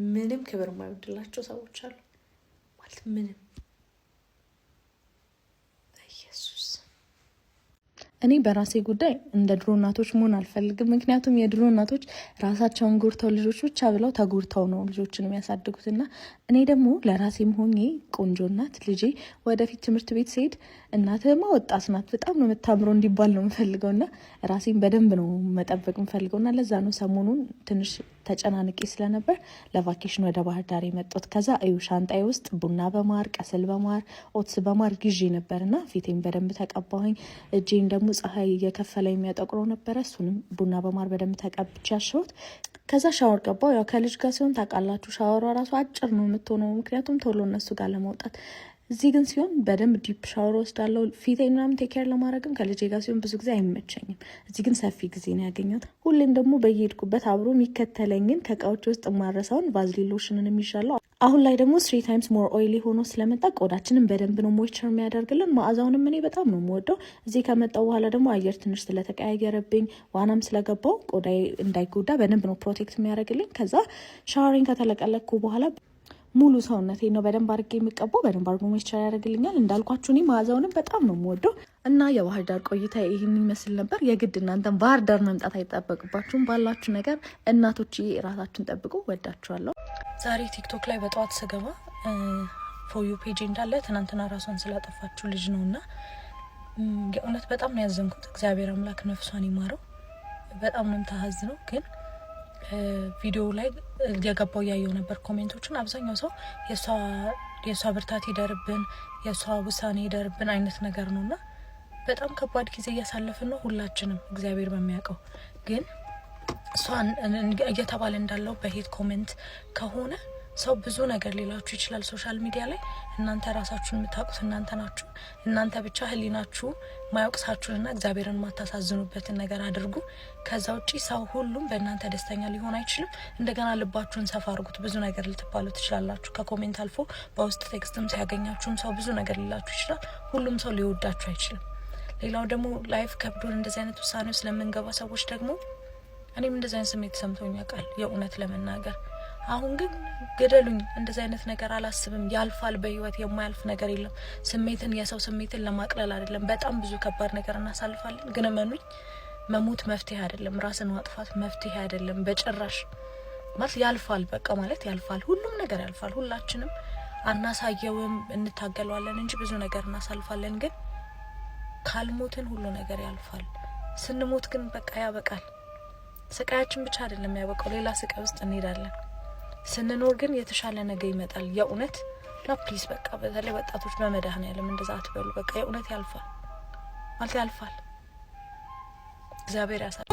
ምንም ክብር የማይወድላቸው ሰዎች አሉ ማለት ምንም። ኢየሱስ እኔ በራሴ ጉዳይ እንደ ድሮ እናቶች መሆን አልፈልግም። ምክንያቱም የድሮ እናቶች ራሳቸውን ጎርተው ልጆች ብቻ ብለው ተጎርተው ነው ልጆችን የሚያሳድጉት እና እኔ ደግሞ ለራሴም ሆኜ ቆንጆ እናት ልጄ ወደፊት ትምህርት ቤት ሲሄድ እናትማ ወጣት ናት በጣም ነው የምታምረው እንዲባል ነው የምፈልገው እና ራሴን በደንብ ነው መጠበቅ የምፈልገው እና ለዛ ነው ሰሞኑን ትንሽ ተጨናንቄ ስለነበር ለቫኬሽን ወደ ባህር ዳር የመጣሁት። ከዛ እዩ ሻንጣዬ ውስጥ ቡና በማር ቀስል በማር ኦትስ በማር ግዢ ነበርና ፊቴን በደንብ ተቀባሁኝ። እጄን ደግሞ ፀሐይ እየከፈለ የሚያጠቁረው ነበረ። እሱንም ቡና በማር በደንብ ተቀብቼ ያሸሁት። ከዛ ሻወር ገባሁ። ያው ከልጅ ጋር ሲሆን ታውቃላችሁ ሻወሯ ራሱ አጭር ነው የምትሆነው፣ ምክንያቱም ቶሎ እነሱ ጋር ለመውጣት። እዚህ ግን ሲሆን በደንብ ዲፕ ሻወር ወስዳለሁ። ፊቴን ምናምን ቴኬር ለማድረግም ከልጄ ጋር ሲሆን ብዙ ጊዜ አይመቸኝም። እዚህ ግን ሰፊ ጊዜ ነው ያገኘሁት። ሁሌም ደግሞ በየሄድኩበት አብሮ የሚከተለኝን ከእቃዎች ውስጥ ማረሳውን ቫዝሊን ሎሽንን የሚሻለው። አሁን ላይ ደግሞ 3 ታይምስ ሞር ኦይሊ ሆኖ ስለመጣ ቆዳችንን በደንብ ነው ሞይስቸር የሚያደርግልን። መዓዛውንም እኔ በጣም ነው የምወደው። እዚህ ከመጣው በኋላ ደግሞ አየር ትንሽ ስለተቀያየረብኝ ዋናም ስለገባው ቆዳዬ እንዳይጎዳ በደንብ ነው ፕሮቴክት የሚያደርግልኝ። ከዛ ሻወሪን ከተለቀለኩ በኋላ ሙሉ ሰውነቴ ነው በደንብ አድርጌ የሚቀባው። በደንብ አድርጎ ሞይስቸር ያደርግልኛል። እንዳልኳችሁ እኔ መዓዛውንም በጣም ነው የምወደው እና የባህር ዳር ቆይታ ይህን ይመስል ነበር። የግድ እናንተን ባህር ዳር መምጣት አይጠበቅባችሁም። ባላችሁ ነገር እናቶች ራሳችሁን ጠብቁ። ወዳችኋለሁ። ዛሬ ቲክቶክ ላይ በጠዋት ስገባ ፎዩ ፔጅ እንዳለ ትናንትና ራሷን ስላጠፋችሁ ልጅ ነው እና የእውነት በጣም ነው ያዘንኩት። እግዚአብሔር አምላክ ነፍሷን ይማረው። በጣም ነው የምታሳዝነው። ግን ቪዲዮ ላይ የገባው ያየው ነበር ኮሜንቶችን። አብዛኛው ሰው የእሷ ብርታት ይደርብን፣ የእሷ ውሳኔ ይደርብን አይነት ነገር ነው እና በጣም ከባድ ጊዜ እያሳለፍን ነው ሁላችንም እግዚአብሔር በሚያውቀው። ግን እሷን እየተባለ እንዳለው በሄት ኮሜንት ከሆነ ሰው ብዙ ነገር ሊላችሁ ይችላል ሶሻል ሚዲያ ላይ። እናንተ ራሳችሁን የምታውቁት እናንተ ናችሁ። እናንተ ብቻ ህሊናችሁ ማያውቅሳችሁንና እግዚአብሔርን ማታሳዝኑበትን ነገር አድርጉ። ከዛ ውጪ ሰው ሁሉም በእናንተ ደስተኛ ሊሆን አይችልም። እንደገና ልባችሁን ሰፋ አድርጉት። ብዙ ነገር ልትባሉ ትችላላችሁ። ከኮሜንት አልፎ በውስጥ ቴክስትም ሲያገኛችሁም ሰው ብዙ ነገር ሊላችሁ ይችላል። ሁሉም ሰው ሊወዳችሁ አይችልም። ሌላው ደግሞ ላይፍ ከብዶን እንደዚህ አይነት ውሳኔ ውስጥ ለምንገባ ሰዎች ደግሞ እኔም እንደዚህ አይነት ስሜት ሰምቶኝ ያውቃል የእውነት ለመናገር። አሁን ግን ገደሉኝ፣ እንደዚህ አይነት ነገር አላስብም። ያልፋል። በህይወት የማያልፍ ነገር የለም። ስሜትን የሰው ስሜትን ለማቅለል አይደለም። በጣም ብዙ ከባድ ነገር እናሳልፋለን። ግን እመኑኝ መሞት መፍትሄ አይደለም። ራስን ማጥፋት መፍትሄ አይደለም በጭራሽ። ማለት ያልፋል፣ በቃ ማለት ያልፋል። ሁሉም ነገር ያልፋል። ሁላችንም አናሳየውም፣ እንታገለዋለን እንጂ ብዙ ነገር እናሳልፋለን። ግን ካልሞትን ሁሉ ነገር ያልፋል። ስንሞት ግን በቃ ያበቃል። ስቃያችን ብቻ አይደለም ያበቃው፣ ሌላ ስቃይ ውስጥ እንሄዳለን። ስንኖር ግን የተሻለ ነገር ይመጣል። የእውነት ፕሊዝ በቃ በተለይ ወጣቶች በመድኃኔዓለም እንደዛ አትበሉ። በቃ የእውነት ያልፋል ማለት ያልፋል። እግዚአብሔር ያሳል።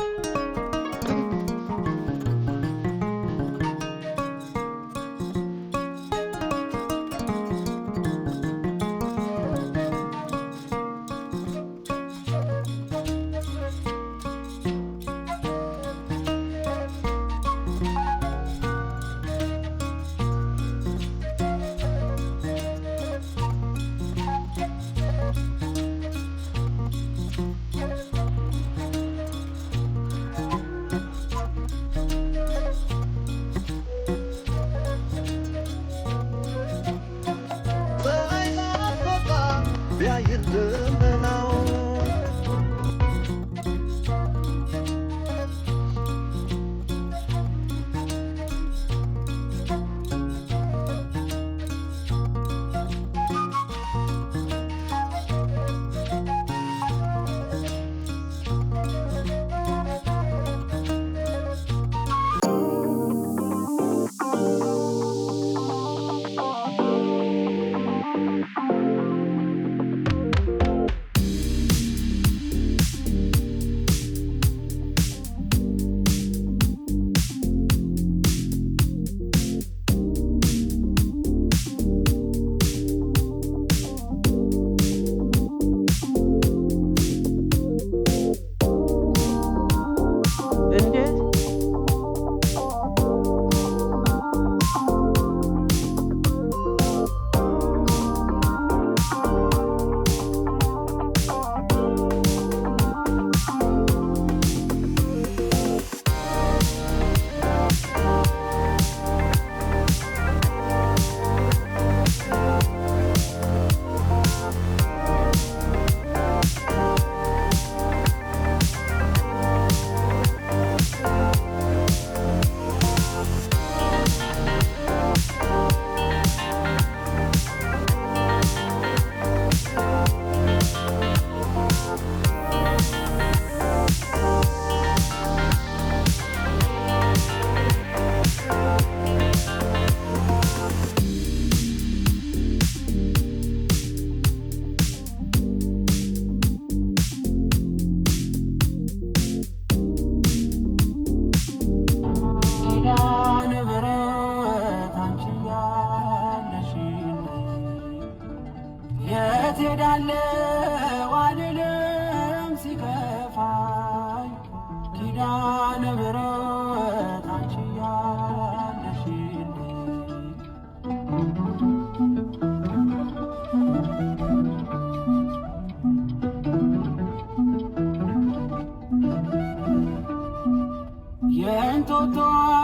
የእንጦጦ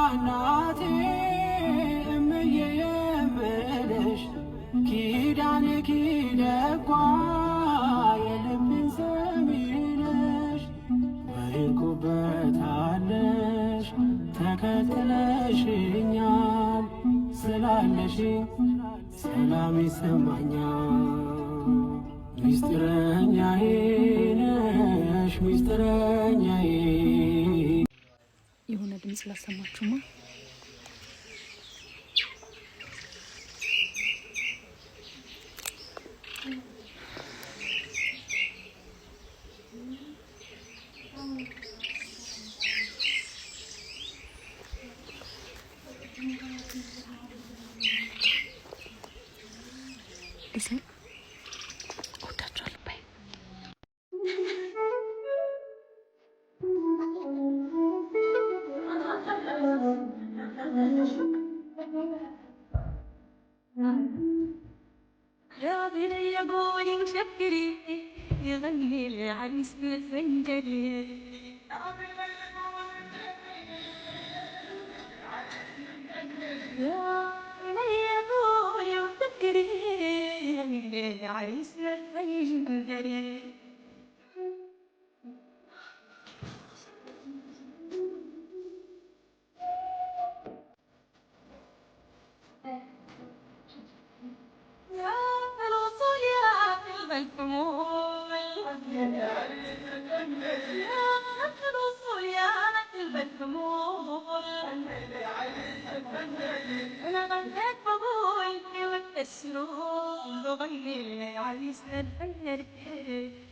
እናቴ እምዬ የምልሽ ኪዳነ ኪደጓ የልቤን ሰሚ ነሽ። በሄድኩበታለሽ ተከትለሽኛል ስላለሽ ሰላም ይሰማኛል። ሚስጥረኛዬ ነሽ ሚስጥረኛዬ። የሆነ ድምጽ ላሰማችሁማ። يغني العريس بالفنجري يا ابويا وفكري عريس بالفنجري أنا غنيت بابوي والسرور بغني عريس الفنجري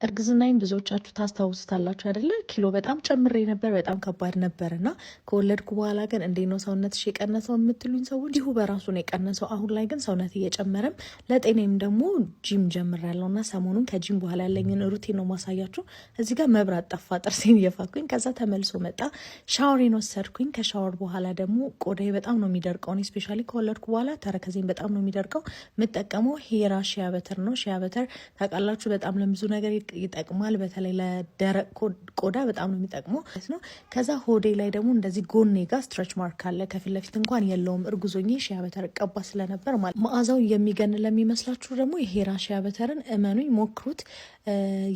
እርግዝናዬን ብዙዎቻችሁ ታስታውሱታላችሁ አይደለ? ኪሎ በጣም ጨምሬ ነበር። በጣም ከባድ ነበር እና ከወለድኩ በኋላ ግን እንዴት ነው ሰውነትሽ የቀነሰው የምትሉኝ ሰዎች፣ እንዲሁ በራሱ ነው የቀነሰው። አሁን ላይ ግን ሰውነት እየጨመረም ለጤናዬም ደግሞ ጂም ጀምሬያለሁ እና ሰሞኑን ከጂም በኋላ ያለኝን ሩቲን ነው ማሳያችሁ። እዚህ ጋር መብራት ጠፋ፣ ጥርሴን እየፋኩኝ፣ ከዛ ተመልሶ መጣ። ሻወሬን ወሰድኩኝ። ከሻወር በኋላ ደግሞ ቆዳዬ በጣም ነው የሚደርቀው። ስፔሻሊ ከወለድኩ በኋላ ተረከዜን በጣም ነው የሚደርቀው። የምጠቀመው ሄራ ሺያ በተር ነው። ሺያ በተር ታውቃላችሁ፣ በጣም ለብዙ ነገር ይጠቅማል። በተለይ ለደረቅ ቆዳ በጣም ነው የሚጠቅመው ነው። ከዛ ሆዴ ላይ ደግሞ እንደዚህ ጎኔ ጋር ስትሬች ማርክ አለ። ከፊት ለፊት እንኳን የለውም። እርጉዞኜ ሺያ በተር ቀባ ስለነበር ማለት መዓዛው የሚገን ለሚመስላችሁ ደግሞ የሄራ ሺያ በተርን እመኑኝ፣ ሞክሩት።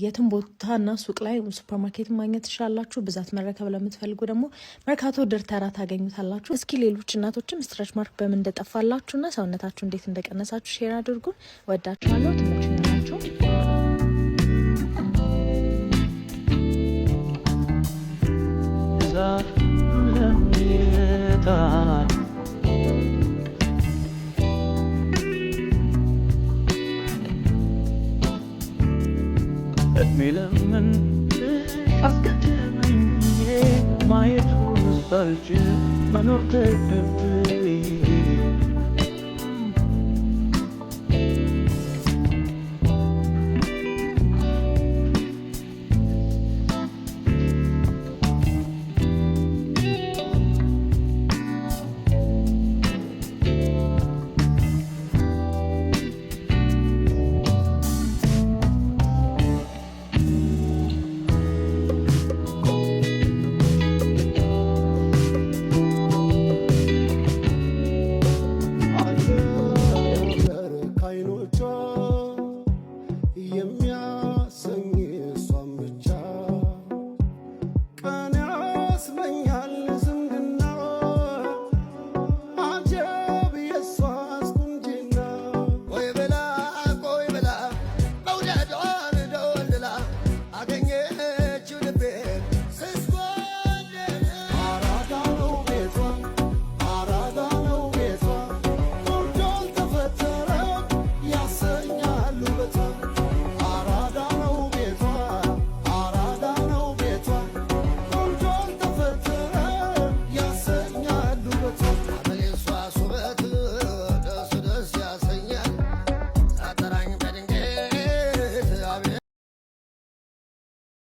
የትም ቦታና ሱቅ ላይ ሱፐርማርኬት ማግኘት ትችላላችሁ። ብዛት መረከብ ለምትፈልጉ ደግሞ መርካቶ ድርተራ ታገኙታላችሁ። እስኪ ሌሎች እናቶችም ስትሬች ማርክ በምን እንደጠፋላችሁና ሰውነታችሁ እንዴት እንደቀነሳችሁ ሼር አድርጉን። ወዳችኋለሁ። ትመቹኛላችሁ። እድሜ ለምን አስቀድመኝ ማየቱ ሳልችል መኖር ተገብዬ የሚያሰኝ እሷን ብቻ ቀን ያስመኛል።